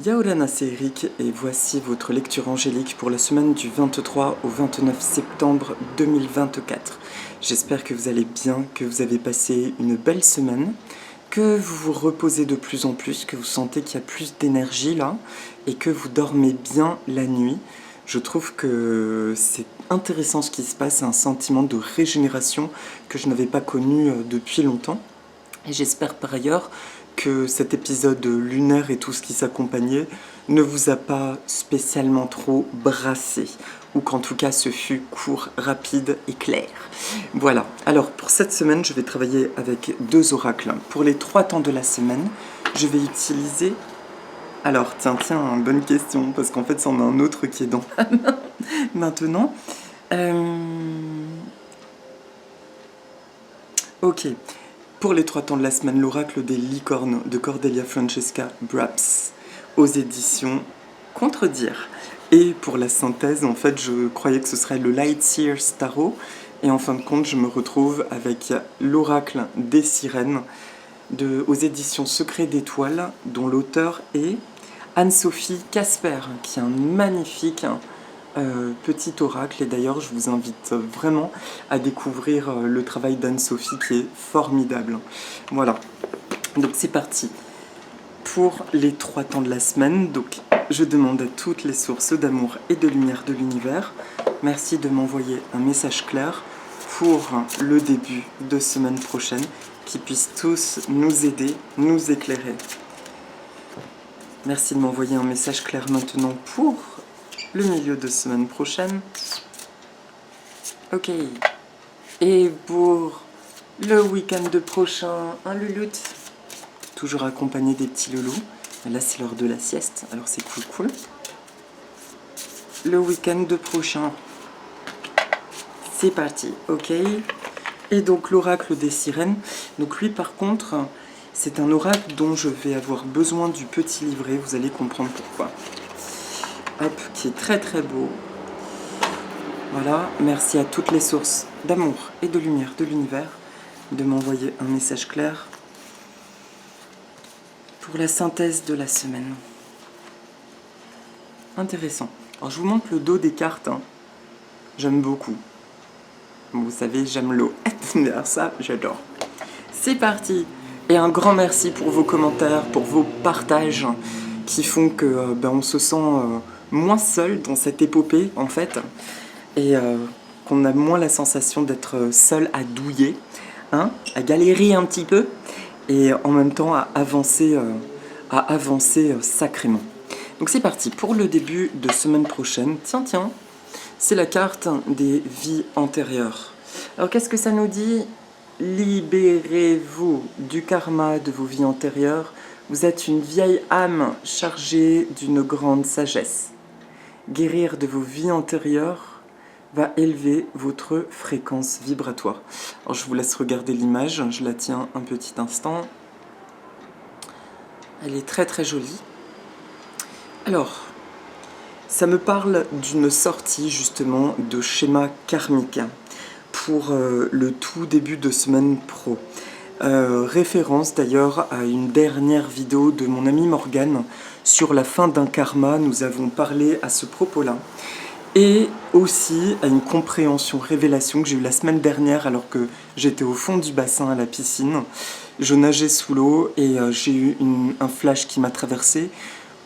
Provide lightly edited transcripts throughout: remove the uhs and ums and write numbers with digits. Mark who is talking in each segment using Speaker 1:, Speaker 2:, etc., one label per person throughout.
Speaker 1: Yaorana, c'est Eric et voici votre lecture angélique pour la semaine du 23 au 29 septembre 2024. J'espère que vous allez bien, que vous avez passé une belle semaine, que vous vous reposez de plus en plus, que vous sentez qu'il y a plus d'énergie là et que vous dormez bien la nuit. Je trouve que c'est intéressant ce qui se passe, un sentiment de régénération que je n'avais pas connu depuis longtemps. Et j'espère par ailleurs que cet épisode lunaire et tout ce qui s'accompagnait ne vous a pas spécialement trop brassé, ou qu'en tout cas ce fut court, rapide et clair. Voilà, alors pour cette semaine, je vais travailler avec deux oracles. Pour les 3 temps de la semaine, je vais utiliser... Alors, tiens, bonne question, parce qu'en fait, c'en a un autre qui est dans la main maintenant. Ok. Pour les 3 temps de la semaine, l'oracle des licornes de Cordelia Francesca Braps aux éditions Contredire. Et pour la synthèse, en fait, je croyais que ce serait le Lightseer Tarot. Et en fin de compte, je me retrouve avec l'oracle des sirènes aux éditions Secret d'étoiles, dont l'auteur est Anne-Sophie Casper, qui est un magnifique petit oracle. Et d'ailleurs, je vous invite vraiment à découvrir le travail d'Anne-Sophie qui est formidable. Voilà, donc c'est parti pour les 3 temps de la semaine. Donc, je demande à toutes les sources d'amour et de lumière de l'univers, merci de m'envoyer un message clair pour le début de semaine prochaine, qui puissent tous nous aider, nous éclairer. Merci de m'envoyer un message clair maintenant pour le milieu de semaine prochaine. Ok. Et pour le week-end prochain, un louloute. Toujours accompagné des petits loulous. Là, c'est l'heure de la sieste, alors c'est cool. Le week-end prochain. C'est parti, ok. Et donc l'oracle des sirènes. Donc lui, par contre, c'est un oracle dont je vais avoir besoin du petit livret. Vous allez comprendre pourquoi. Hop, qui est très très beau. Voilà, merci à toutes les sources d'amour et de lumière de l'univers de m'envoyer un message clair pour la synthèse de la semaine. Intéressant. Alors je vous montre le dos des cartes. J'aime beaucoup. Vous savez, j'aime l'eau. Derrière ça, j'adore. C'est parti. Et un grand merci pour vos commentaires, pour vos partages qui font que on se sent moins seul dans cette épopée en fait, et qu'on a moins la sensation d'être seul à douiller, à galérer un petit peu, et en même temps à avancer sacrément. Donc c'est parti pour le début de semaine prochaine. Tiens, c'est la carte des vies antérieures. Alors qu'est-ce que ça nous dit ? Libérez-vous du karma de vos vies antérieures. Vous êtes une vieille âme chargée d'une grande sagesse. Guérir de vos vies antérieures va élever votre fréquence vibratoire. Alors je vous laisse regarder l'image, je la tiens un petit instant. Elle est très très jolie. Alors, ça me parle d'une sortie justement de schéma karmique pour le tout début de semaine pro. Référence d'ailleurs à une dernière vidéo de mon ami Morgane sur la fin d'un karma, nous avons parlé à ce propos-là. Et aussi à une compréhension, révélation que j'ai eue la semaine dernière alors que j'étais au fond du bassin à la piscine. Je nageais sous l'eau et j'ai eu un flash qui m'a traversé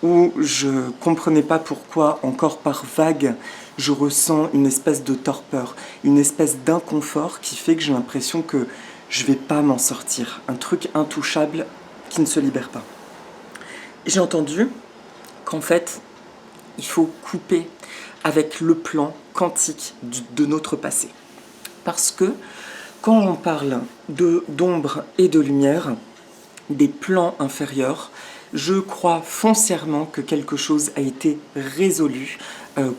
Speaker 1: où je comprenais pas pourquoi, encore par vague, je ressens une espèce de torpeur, une espèce d'inconfort qui fait que j'ai l'impression que je vais pas m'en sortir. Un truc intouchable qui ne se libère pas. J'ai entendu qu'en fait, il faut couper avec le plan quantique de notre passé. Parce que quand on parle d'ombre et de lumière, des plans inférieurs, je crois foncièrement que quelque chose a été résolu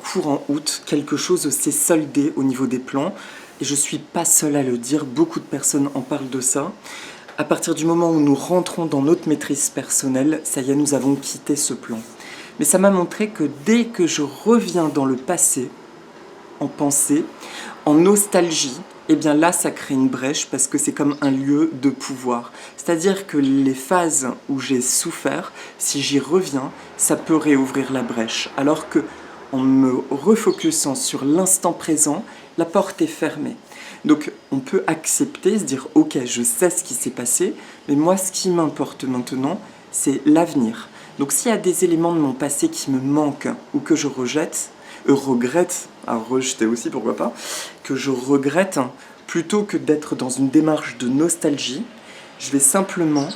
Speaker 1: courant août, quelque chose s'est soldé au niveau des plans, et je ne suis pas seule à le dire, beaucoup de personnes en parlent de ça. À partir du moment où nous rentrons dans notre maîtrise personnelle, ça y est, nous avons quitté ce plan. Mais ça m'a montré que dès que je reviens dans le passé, en pensée, en nostalgie, eh bien là, ça crée une brèche parce que c'est comme un lieu de pouvoir. C'est-à-dire que les phases où j'ai souffert, si j'y reviens, ça peut réouvrir la brèche. Alors que en me refocusant sur l'instant présent, la porte est fermée. Donc on peut accepter, se dire ok, je sais ce qui s'est passé, mais moi ce qui m'importe maintenant, c'est l'avenir. Donc s'il y a des éléments de mon passé qui me manquent ou que je regrette, à rejeter aussi pourquoi pas, que je regrette, plutôt que d'être dans une démarche de nostalgie, je vais simplement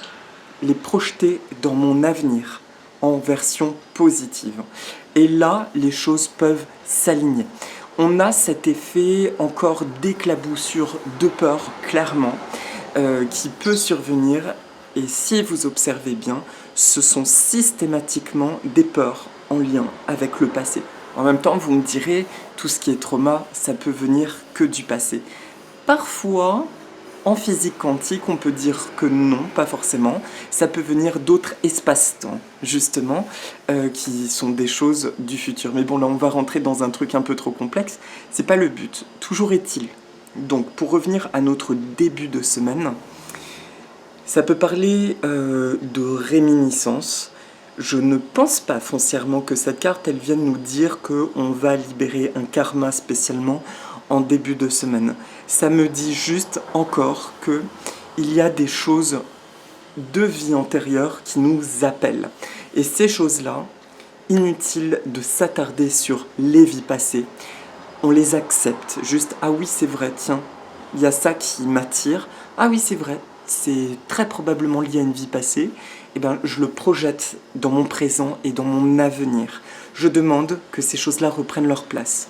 Speaker 1: les projeter dans mon avenir en version positive. Et là, les choses peuvent s'aligner. On a cet effet encore d'éclaboussure de peur, clairement, qui peut survenir. Et si vous observez bien, ce sont systématiquement des peurs en lien avec le passé. En même temps, vous me direz, tout ce qui est trauma, ça peut venir que du passé. Parfois, en physique quantique, on peut dire que non, pas forcément. Ça peut venir d'autres espaces-temps, justement, qui sont des choses du futur. Mais bon, là, on va rentrer dans un truc un peu trop complexe. C'est pas le but. Toujours est-il. Donc, pour revenir à notre début de semaine, ça peut parler de réminiscence. Je ne pense pas foncièrement que cette carte, elle vienne nous dire qu'on va libérer un karma spécialement en début de semaine. Ça me dit juste encore que il y a des choses de vie antérieure qui nous appellent. Et ces choses-là, inutile de s'attarder sur les vies passées. On les accepte. Juste, ah oui, c'est vrai, tiens, il y a ça qui m'attire. Ah oui, c'est vrai, c'est très probablement lié à une vie passée. Eh bien, je le projette dans mon présent et dans mon avenir. Je demande que ces choses-là reprennent leur place.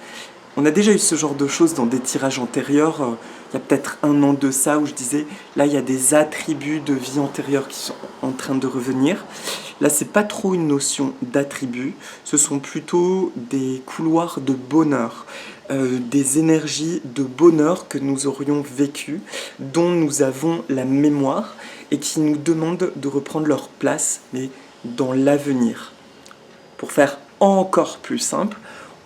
Speaker 1: On a déjà eu ce genre de choses dans des tirages antérieurs, il y a peut-être 1 an de ça, où je disais, là, il y a des attributs de vie antérieure qui sont en train de revenir. Là, c'est pas trop une notion d'attributs, ce sont plutôt des couloirs de bonheur, des énergies de bonheur que nous aurions vécues, dont nous avons la mémoire, et qui nous demandent de reprendre leur place, mais dans l'avenir. Pour faire encore plus simple,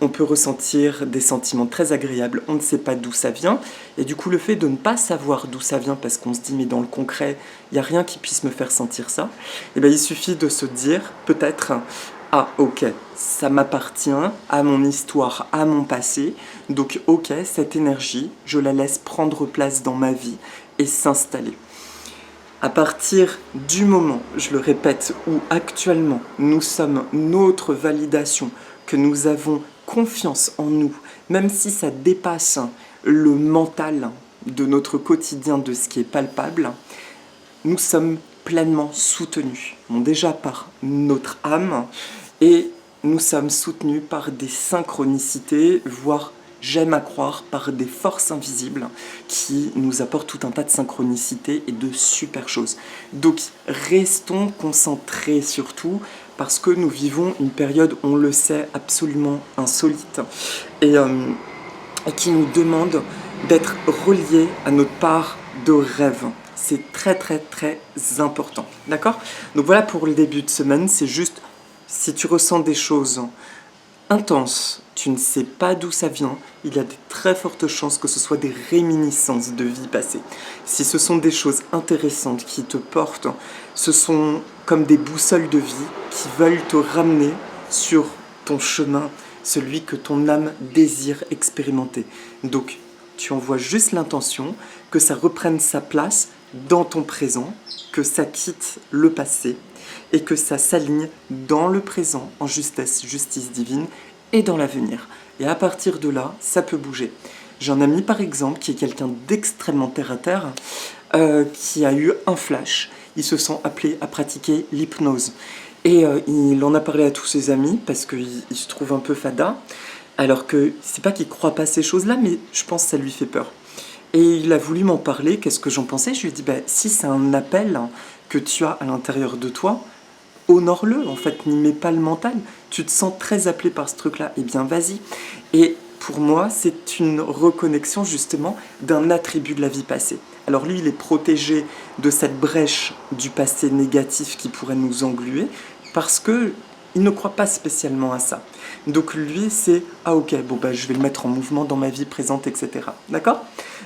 Speaker 1: on peut ressentir des sentiments très agréables, on ne sait pas d'où ça vient, et du coup le fait de ne pas savoir d'où ça vient, parce qu'on se dit mais dans le concret, il n'y a rien qui puisse me faire sentir ça, et bien il suffit de se dire peut-être, ah ok, ça m'appartient à mon histoire, à mon passé, donc ok, cette énergie, je la laisse prendre place dans ma vie et s'installer. À partir du moment, je le répète, où actuellement nous sommes notre validation, que nous avons confiance en nous, même si ça dépasse le mental de notre quotidien, de ce qui est palpable, nous sommes pleinement soutenus, bon, déjà par notre âme, et nous sommes soutenus par des synchronicités, voire j'aime à croire par des forces invisibles qui nous apportent tout un tas de synchronicités et de super choses. Donc restons concentrés surtout parce que nous vivons une période, on le sait, absolument insolite et qui nous demande d'être reliés à notre part de rêve. C'est très très très important, d'accord? Donc voilà pour le début de semaine, c'est juste si tu ressens des choses intenses, tu ne sais pas d'où ça vient, il y a de très fortes chances que ce soit des réminiscences de vie passée. Si ce sont des choses intéressantes qui te portent, ce sont comme des boussoles de vie qui veulent te ramener sur ton chemin, celui que ton âme désire expérimenter. Donc, tu envoies juste l'intention que ça reprenne sa place dans ton présent, que ça quitte le passé et que ça s'aligne dans le présent en justice divine et dans l'avenir. Et à partir de là, ça peut bouger. J'ai un ami par exemple qui est quelqu'un d'extrêmement terre-à-terre, qui a eu un flash. Il se sent appelé à pratiquer l'hypnose. Et il en a parlé à tous ses amis parce qu'il se trouve un peu fada. Alors que c'est pas qu'il croit pas ces choses-là, mais je pense que ça lui fait peur. Et il a voulu m'en parler, qu'est-ce que j'en pensais? Je lui ai dit, si c'est un appel que tu as à l'intérieur de toi, honore-le, en fait, n'y mets pas le mental. Tu te sens très appelé par ce truc-là, eh bien vas-y. Et pour moi, c'est une reconnexion justement d'un attribut de la vie passée. Alors lui, il est protégé de cette brèche du passé négatif qui pourrait nous engluer, parce que il ne croit pas spécialement à ça. Donc lui, c'est « Ah ok, bon bah je vais le mettre en mouvement dans ma vie présente, etc. » D'accord?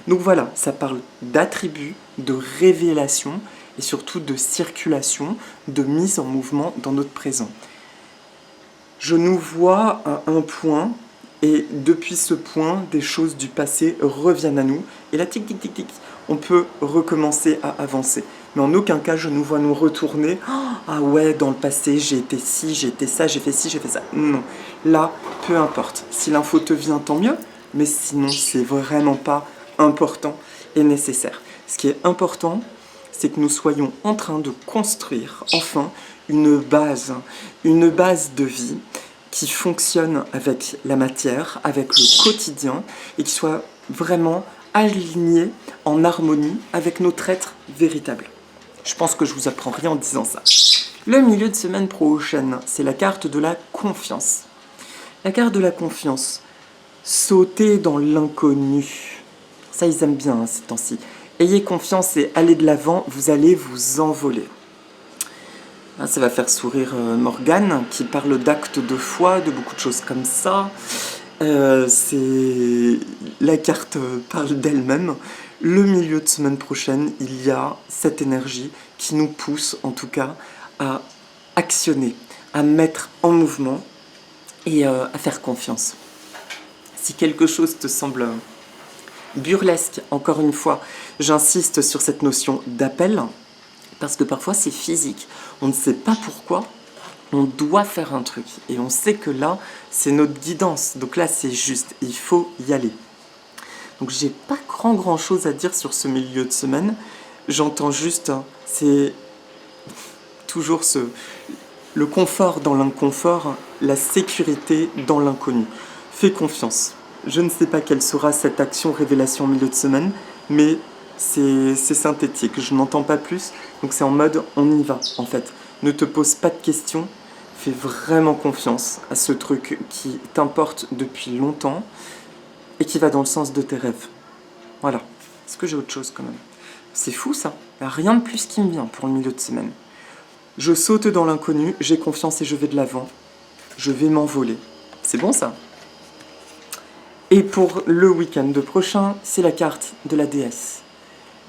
Speaker 1: Donc voilà, ça parle d'attributs, de révélation et surtout de circulation, de mise en mouvement dans notre présent. Je nous vois à un point, et depuis ce point, des choses du passé reviennent à nous, et là, tic, tic, tic, tic, on peut recommencer à avancer. Mais en aucun cas, je nous vois nous retourner. Ah ouais, dans le passé, j'ai été ci, j'ai été ça, j'ai fait ci, j'ai fait ça. Non. Là, peu importe. Si l'info te vient, tant mieux. Mais sinon, c'est vraiment pas important et nécessaire. Ce qui est important, c'est que nous soyons en train de construire, enfin, une base de vie qui fonctionne avec la matière, avec le quotidien, et qui soit vraiment aligné, en harmonie avec notre être véritable. Je pense que je vous apprends rien en disant ça. Le milieu de semaine prochaine, c'est la carte de la confiance. La carte de la confiance. Sauter dans l'inconnu. Ça, ils aiment bien ces temps-ci. Ayez confiance et allez de l'avant, vous allez vous envoler. Ça va faire sourire Morgane, qui parle d'actes de foi, de beaucoup de choses comme ça. La carte parle d'elle-même. Le milieu de semaine prochaine, il y a cette énergie qui nous pousse, en tout cas, à actionner, à mettre en mouvement et à faire confiance. Si quelque chose te semble burlesque, encore une fois, j'insiste sur cette notion d'appel, parce que parfois c'est physique. On ne sait pas pourquoi, on doit faire un truc. Et on sait que là, c'est notre guidance. Donc là, c'est juste, il faut y aller. Donc j'ai pas grand chose à dire sur ce milieu de semaine. J'entends juste, c'est toujours le confort dans l'inconfort, la sécurité dans l'inconnu. Fais confiance. Je ne sais pas quelle sera cette action révélation au milieu de semaine, mais c'est synthétique, je n'entends pas plus, donc c'est en mode on y va en fait. Ne te pose pas de questions, fais vraiment confiance à ce truc qui t'importe depuis longtemps et qui va dans le sens de tes rêves. Voilà. Est-ce que j'ai autre chose quand même? C'est fou ça, il n'y a rien de plus qui me vient pour le milieu de semaine. Je saute dans l'inconnu, j'ai confiance et je vais de l'avant. Je vais m'envoler. C'est bon ça? Et pour le week-end prochain, c'est la carte de la déesse.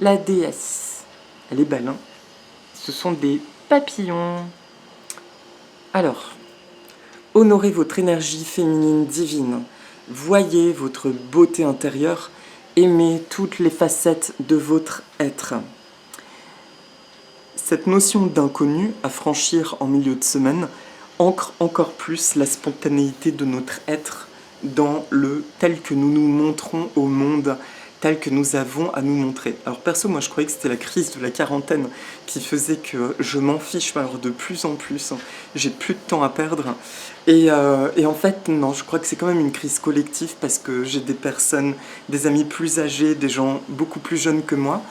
Speaker 1: La déesse, elle est belle, hein? Ce sont des papillons. Alors, honorez votre énergie féminine divine. Voyez votre beauté intérieure. Aimez toutes les facettes de votre être. Cette notion d'inconnu à franchir en milieu de semaine ancre encore plus la spontanéité de notre être dans le tel que nous nous montrons au monde, tel que nous avons à nous montrer. Alors perso, moi je croyais que c'était la crise de la quarantaine qui faisait que je m'en fiche, alors de plus en plus, j'ai plus de temps à perdre. Et en fait, non, je crois que c'est quand même une crise collective parce que j'ai des personnes, des amis plus âgés, des gens beaucoup plus jeunes que moi,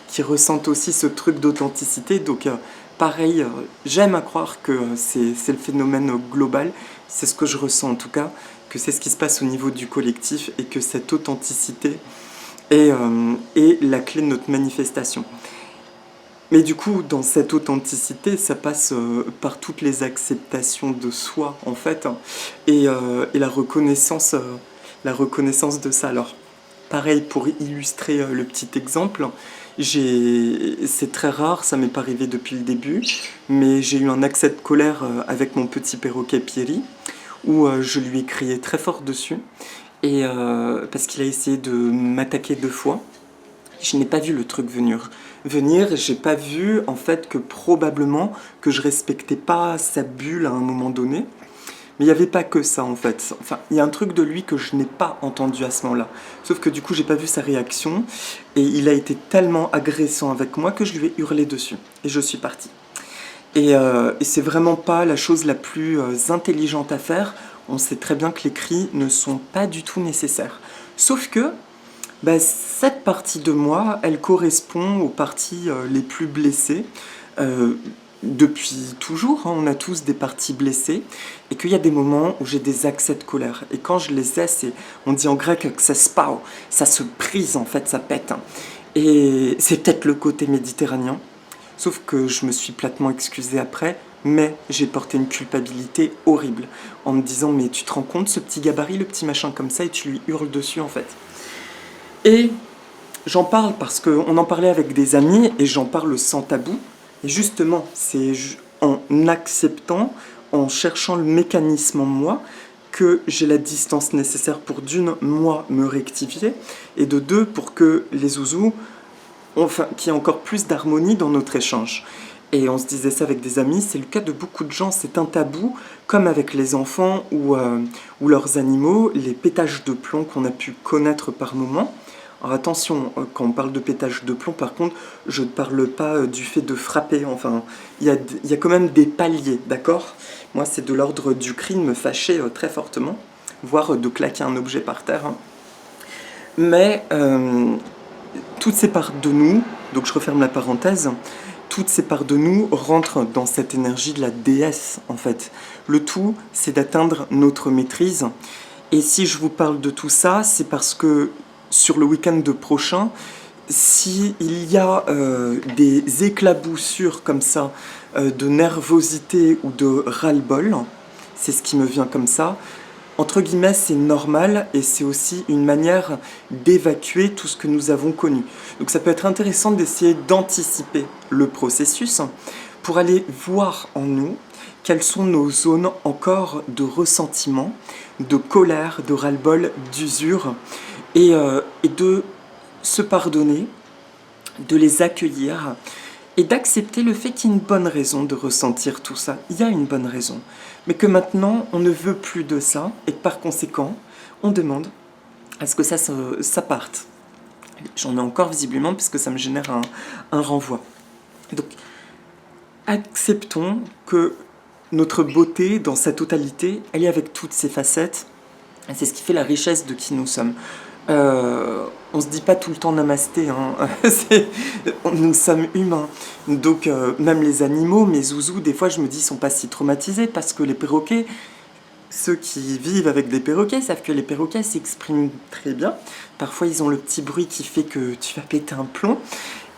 Speaker 1: qui ressentent aussi ce truc d'authenticité. Donc pareil, j'aime à croire que c'est le phénomène global, c'est ce que je ressens en tout cas, que c'est ce qui se passe au niveau du collectif et que cette authenticité est la clé de notre manifestation. Mais du coup, dans cette authenticité, ça passe par toutes les acceptations de soi, en fait, hein, et la reconnaissance de ça. Alors, pareil, pour illustrer le petit exemple, c'est très rare, ça m'est pas arrivé depuis le début, mais j'ai eu un accès de colère avec mon petit perroquet Pierry, où je lui ai crié très fort dessus, et parce qu'il a essayé de m'attaquer 2 fois. Je n'ai pas vu le truc venir, j'ai pas vu en fait que probablement que je respectais pas sa bulle à un moment donné. Mais il n'y avait pas que ça en fait. Enfin, il y a un truc de lui que je n'ai pas entendu à ce moment-là. Sauf que du coup, j'ai pas vu sa réaction et il a été tellement agressant avec moi que je lui ai hurlé dessus. Et je suis partie. Et c'est vraiment pas la chose la plus intelligente à faire. On sait très bien que les cris ne sont pas du tout nécessaires. Sauf que cette partie de moi, elle correspond aux parties les plus blessées. Depuis toujours, hein, on a tous des parties blessées, et qu'il y a des moments où j'ai des accès de colère. Et quand je les ai, on dit en grec xespao, ça se brise en fait, ça pète. Hein. Et c'est peut-être le côté méditerranéen, sauf que je me suis platement excusée après, mais j'ai porté une culpabilité horrible en me disant mais tu te rends compte ce petit gabarit, le petit machin comme ça et tu lui hurles dessus en fait. Et j'en parle parce qu'on en parlait avec des amis et j'en parle sans tabou. Et justement, c'est en acceptant, en cherchant le mécanisme en moi, que j'ai la distance nécessaire pour d'une, moi, me rectifier, et de deux, pour que les zouzous, enfin, qu'il y ait encore plus d'harmonie dans notre échange. Et on se disait ça avec des amis, c'est le cas de beaucoup de gens, c'est un tabou, comme avec les enfants ou leurs animaux, les pétages de plomb qu'on a pu connaître par moments. Alors attention, quand on parle de pétage de plomb, par contre, je ne parle pas du fait de frapper, enfin, il y a quand même des paliers, d'accord? Moi, c'est de l'ordre du cri de me fâcher très fortement, voire de claquer un objet par terre. Hein. Mais toutes ces parts de nous, donc je referme la parenthèse, toutes ces parts de nous rentrent dans cette énergie de la déesse, en fait. Le tout, c'est d'atteindre notre maîtrise. Et si je vous parle de tout ça, c'est parce que sur le week-end prochain, s'il y a des éclaboussures comme ça, de nervosité ou de ras-le-bol, c'est ce qui me vient comme ça, entre guillemets, c'est normal et c'est aussi une manière d'évacuer tout ce que nous avons connu. Donc ça peut être intéressant d'essayer d'anticiper le processus pour aller voir en nous quelles sont nos zones encore de ressentiment, de colère, de ras-le-bol, d'usure, et de se pardonner, de les accueillir et d'accepter le fait qu'il y a une bonne raison de ressentir tout ça. Il y a une bonne raison. Mais que maintenant, on ne veut plus de ça et que par conséquent, on demande à ce que ça parte. J'en ai encore visiblement parce que ça me génère un renvoi. Donc, acceptons que notre beauté dans sa totalité, elle est avec toutes ses facettes. Et c'est ce qui fait la richesse de qui nous sommes. On se dit pas tout le temps namasté, hein. Nous sommes humains. Donc même les animaux, mes zouzous, des fois je me dis, sont pas si traumatisés parce que les perroquets, ceux qui vivent avec des perroquets savent que les perroquets s'expriment très bien. Parfois ils ont le petit bruit qui fait que tu vas péter un plomb.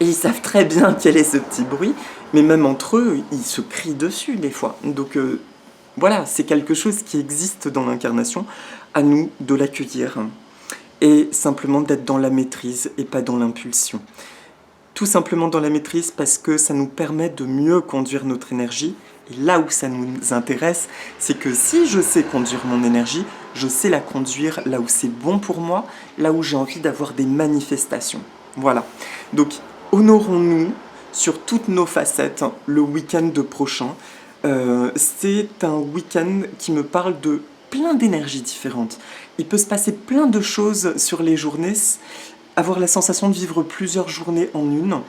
Speaker 1: Et ils savent très bien quel est ce petit bruit. Mais même entre eux, ils se crient dessus des fois. Donc voilà, c'est quelque chose qui existe dans l'incarnation. À nous de l'accueillir. Et simplement d'être dans la maîtrise et pas dans l'impulsion. Tout simplement dans la maîtrise parce que ça nous permet de mieux conduire notre énergie. Et là où ça nous intéresse, c'est que si je sais conduire mon énergie, je sais la conduire là où c'est bon pour moi, là où j'ai envie d'avoir des manifestations. Voilà. Donc, honorons-nous sur toutes nos facettes le week-end prochain. C'est un week-end qui me parle de plein d'énergies différentes. Il peut se passer plein de choses sur les journées, avoir la sensation de vivre plusieurs journées en une.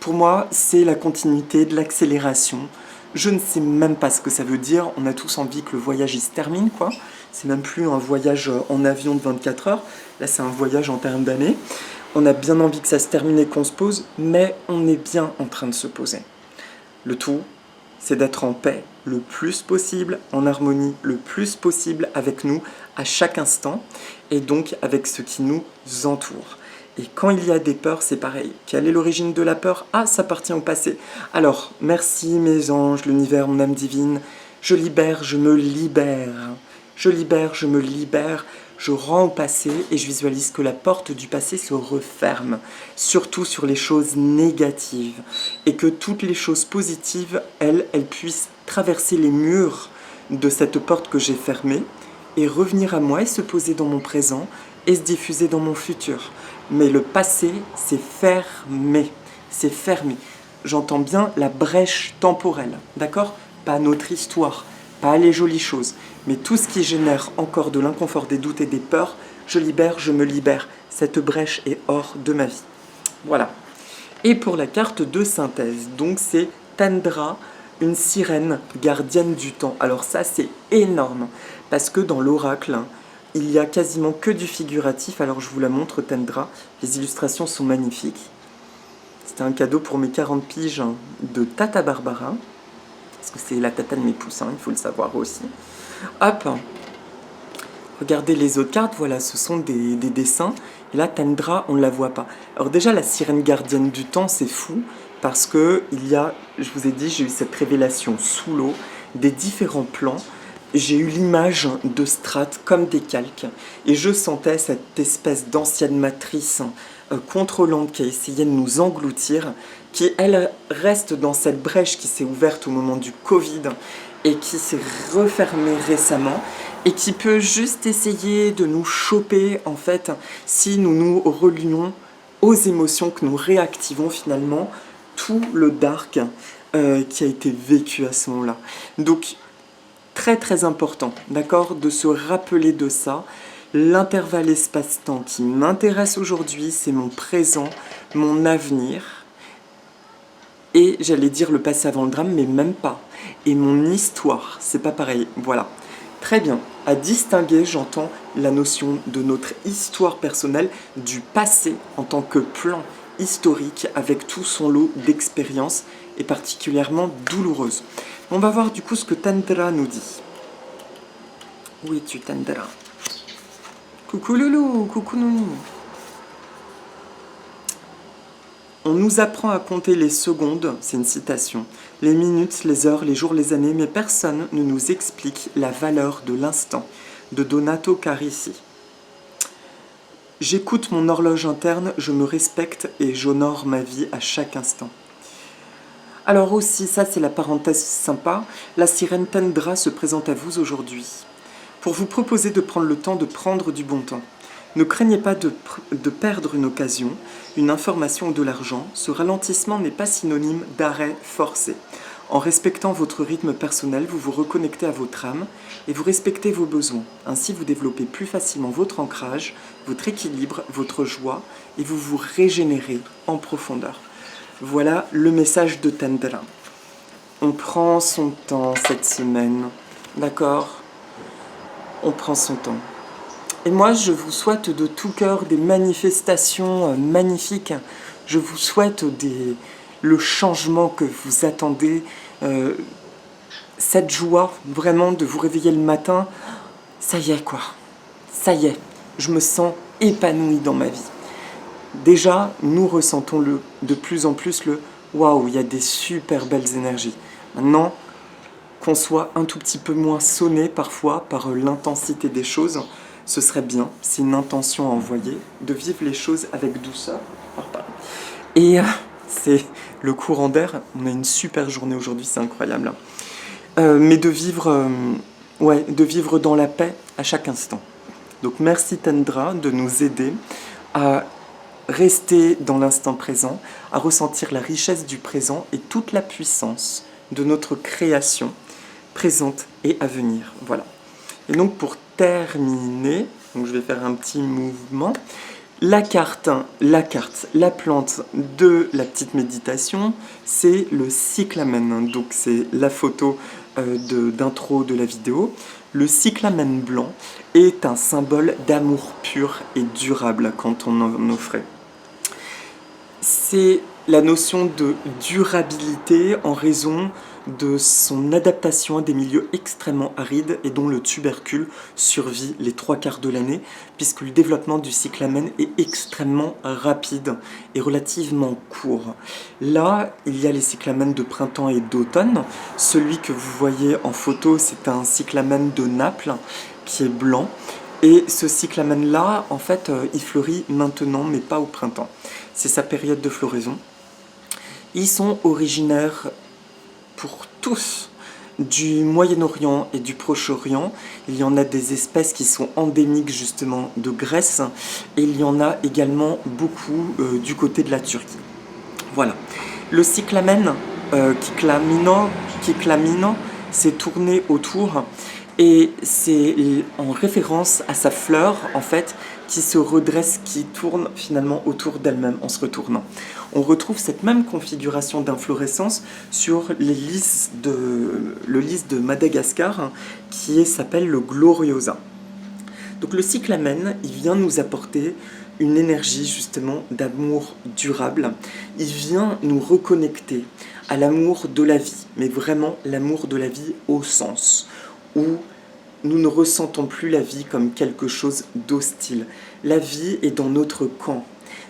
Speaker 1: Pour moi, c'est la continuité de l'accélération. Je ne sais même pas ce que ça veut dire. On a tous envie que le voyage il se termine, quoi. C'est même plus un voyage en avion de 24 heures. Là, c'est un voyage en termes d'années. On a bien envie que ça se termine et qu'on se pose, mais on est bien en train de se poser. Le tout, c'est d'être en paix le plus possible, en harmonie le plus possible avec nous à chaque instant, et donc avec ce qui nous entoure. Et quand il y a des peurs, c'est pareil. Quelle est l'origine de la peur? Ah, ça appartient au passé. Alors, merci mes anges, l'univers, mon âme divine. Je libère, je me libère. Je libère, je me libère. Je rends au passé et je visualise que la porte du passé se referme, surtout sur les choses négatives, et que toutes les choses positives, elles puissent traverser les murs de cette porte que j'ai fermée et revenir à moi et se poser dans mon présent et se diffuser dans mon futur. Mais le passé, c'est fermé, c'est fermé. J'entends bien la brèche temporelle, d'accord? Pas notre histoire, pas les jolies choses, mais tout ce qui génère encore de l'inconfort, des doutes et des peurs, je libère, je me libère. Cette brèche est hors de ma vie. Voilà. Et pour la carte de synthèse, donc c'est Tendra, une sirène gardienne du temps. Alors ça, c'est énorme, parce que dans l'oracle, il y a quasiment que du figuratif. Alors je vous la montre, Tendra. Les illustrations sont magnifiques. C'était un cadeau pour mes 40 piges de Tata Barbara. Parce que c'est la tata de mes poussins, il faut le savoir aussi. Hop. Regardez les autres cartes, voilà, ce sont des dessins. Et là, Tendra, on ne la voit pas. Alors déjà, la sirène gardienne du temps, c'est fou. parce que je vous ai dit, j'ai eu cette révélation sous l'eau des différents plans. J'ai eu l'image de strates comme des calques et je sentais cette espèce d'ancienne matrice contrôlante qui a essayé de nous engloutir, qui elle reste dans cette brèche qui s'est ouverte au moment du Covid et qui s'est refermée récemment et qui peut juste essayer de nous choper en fait si nous nous relions aux émotions, que nous réactivons finalement tout le dark qui a été vécu à ce moment-là. Donc très très important, d'accord, de se rappeler de ça. L'intervalle espace-temps qui m'intéresse aujourd'hui, c'est mon présent, mon avenir, et j'allais dire le passé avant le drame, mais même pas. Et mon histoire, c'est pas pareil, voilà. Très bien, à distinguer, j'entends la notion de notre histoire personnelle du passé en tant que plan historique avec tout son lot d'expériences et particulièrement douloureuses. On va voir du coup ce que Tendra nous dit. Où es-tu, Tendra? Coucou loulou, coucou nounou. On nous apprend à compter les secondes, c'est une citation, les minutes, les heures, les jours, les années, mais personne ne nous explique la valeur de l'instant, de Donato Carisi. J'écoute mon horloge interne, je me respecte et j'honore ma vie à chaque instant. Alors aussi, ça c'est la parenthèse sympa, la sirène Tendra se présente à vous aujourd'hui pour vous proposer de prendre le temps de prendre du bon temps. Ne craignez pas de perdre une occasion, une information ou de l'argent, ce ralentissement n'est pas synonyme d'arrêt forcé. En respectant votre rythme personnel, vous vous reconnectez à votre âme et vous respectez vos besoins. Ainsi, vous développez plus facilement votre ancrage, votre équilibre, votre joie et vous vous régénérez en profondeur. Voilà le message de Tendra. On prend son temps cette semaine, d'accord ? On prend son temps. Et moi, je vous souhaite de tout cœur des manifestations magnifiques. Je vous souhaite le changement que vous attendez, cette joie vraiment de vous réveiller le matin. Ça y est quoi, ça y est, je me sens épanouie dans ma vie. Déjà, nous ressentons de plus en plus le « waouh, il y a des super belles énergies ». Maintenant, qu'on soit un tout petit peu moins sonné parfois par l'intensité des choses, ce serait bien, c'est une intention à envoyer, de vivre les choses avec douceur. Et c'est le courant d'air, on a une super journée aujourd'hui, c'est incroyable. Mais de vivre dans la paix à chaque instant. Donc merci Tendra de nous aider à rester dans l'instant présent, à ressentir la richesse du présent et toute la puissance de notre création présente et à venir. Voilà. Et donc pour terminer, donc je vais faire un petit mouvement. La plante de la petite méditation, c'est le cyclamen. Donc c'est la photo d'intro de la vidéo. Le cyclamen blanc est un symbole d'amour pur et durable quand on en offrait. C'est la notion de durabilité en raison de son adaptation à des milieux extrêmement arides et dont le tubercule survit les 3/4 de l'année, puisque le développement du cyclamen est extrêmement rapide et relativement court. Là, il y a les cyclamens de printemps et d'automne. Celui que vous voyez en photo, c'est un cyclamen de Naples qui est blanc. Et ce cyclamen-là, en fait, il fleurit maintenant, mais pas au printemps. C'est sa période de floraison. Ils sont originaires pour tous du Moyen-Orient et du Proche-Orient. Il y en a des espèces qui sont endémiques justement de Grèce et il y en a également beaucoup du côté de la Turquie. Voilà. Le cyclamen Kyclamino s'est tourné autour et c'est en référence à sa fleur en fait qui se redresse, qui tourne finalement autour d'elle-même en se retournant. On retrouve cette même configuration d'inflorescence sur le lys de Madagascar qui s'appelle le Gloriosa. Donc le cyclamen, il vient nous apporter une énergie justement d'amour durable. Il vient nous reconnecter à l'amour de la vie, mais vraiment l'amour de la vie au sens où nous ne ressentons plus la vie comme quelque chose d'hostile. La vie est dans notre camp.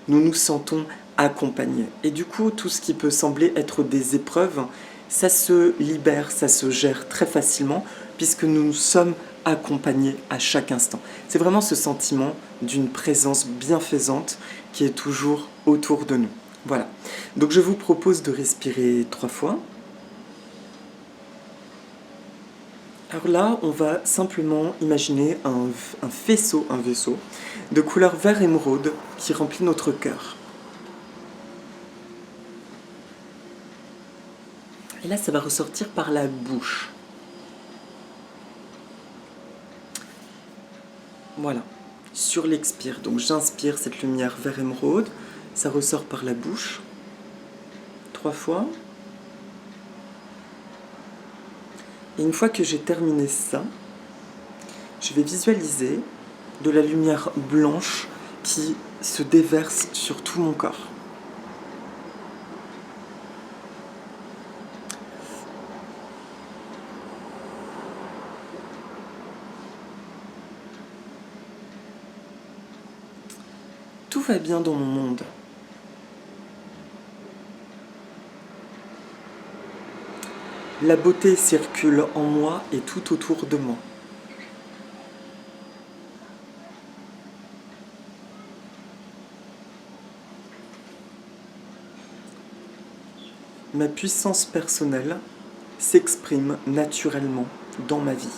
Speaker 1: Nous nous sentons accompagné. Et du coup, tout ce qui peut sembler être des épreuves, ça se libère, ça se gère très facilement, puisque nous nous sommes accompagnés à chaque instant. C'est vraiment ce sentiment d'une présence bienfaisante qui est toujours autour de nous. Voilà. Donc je vous propose de respirer 3 fois. Alors là, on va simplement imaginer un vaisseau de couleur vert émeraude qui remplit notre cœur. Et là, ça va ressortir par la bouche. Voilà. Sur l'expire, donc j'inspire cette lumière vert émeraude, ça ressort par la bouche. 3 fois. Et une fois que j'ai terminé ça, je vais visualiser de la lumière blanche qui se déverse sur tout mon corps. Tout va bien dans mon monde. La beauté circule en moi et tout autour de moi. Ma puissance personnelle s'exprime naturellement dans ma vie.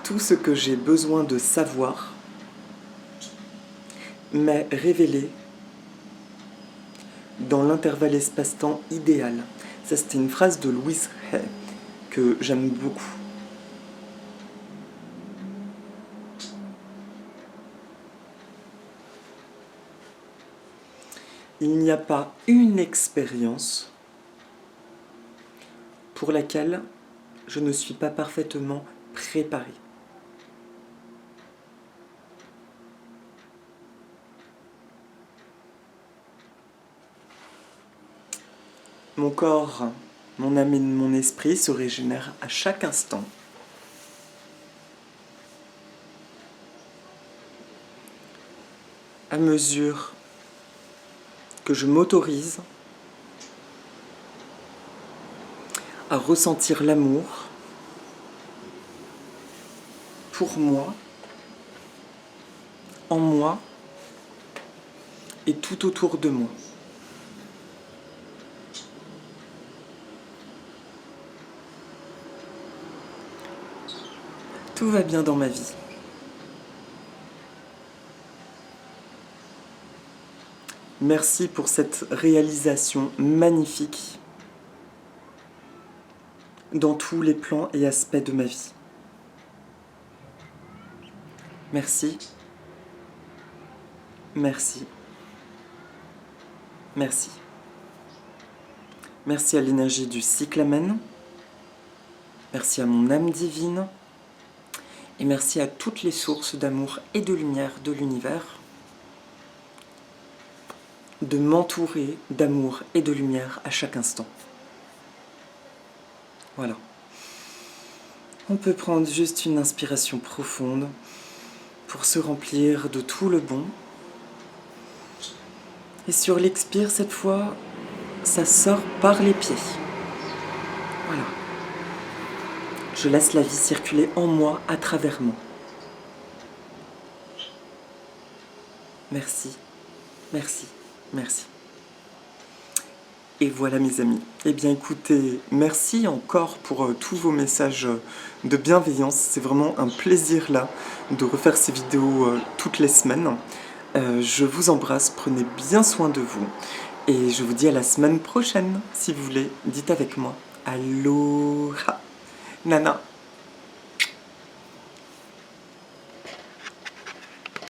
Speaker 1: Tout ce que j'ai besoin de savoir m'est révélé dans l'intervalle espace-temps idéal. Ça, c'était une phrase de Louise Hay que j'aime beaucoup. Il n'y a pas une expérience pour laquelle je ne suis pas parfaitement préparé. Mon corps, mon âme et mon esprit se régénèrent à chaque instant. À mesure que je m'autorise à ressentir l'amour pour moi, en moi et tout autour de moi. Tout va bien dans ma vie. Merci pour cette réalisation magnifique dans tous les plans et aspects de ma vie. Merci. Merci. Merci. Merci à l'énergie du cyclamen. Merci à mon âme divine. Et merci à toutes les sources d'amour et de lumière de l'univers de m'entourer d'amour et de lumière à chaque instant. Voilà. On peut prendre juste une inspiration profonde pour se remplir de tout le bon. Et sur l'expire, cette fois, ça sort par les pieds. Voilà. Je laisse la vie circuler en moi, à travers moi. Merci, merci, merci. Et voilà mes amis. Eh bien écoutez, merci encore pour tous vos messages de bienveillance. C'est vraiment un plaisir là de refaire ces vidéos toutes les semaines. Je vous embrasse, prenez bien soin de vous. Et je vous dis à la semaine prochaine, si vous voulez. Dites avec moi. Aloha. Nana.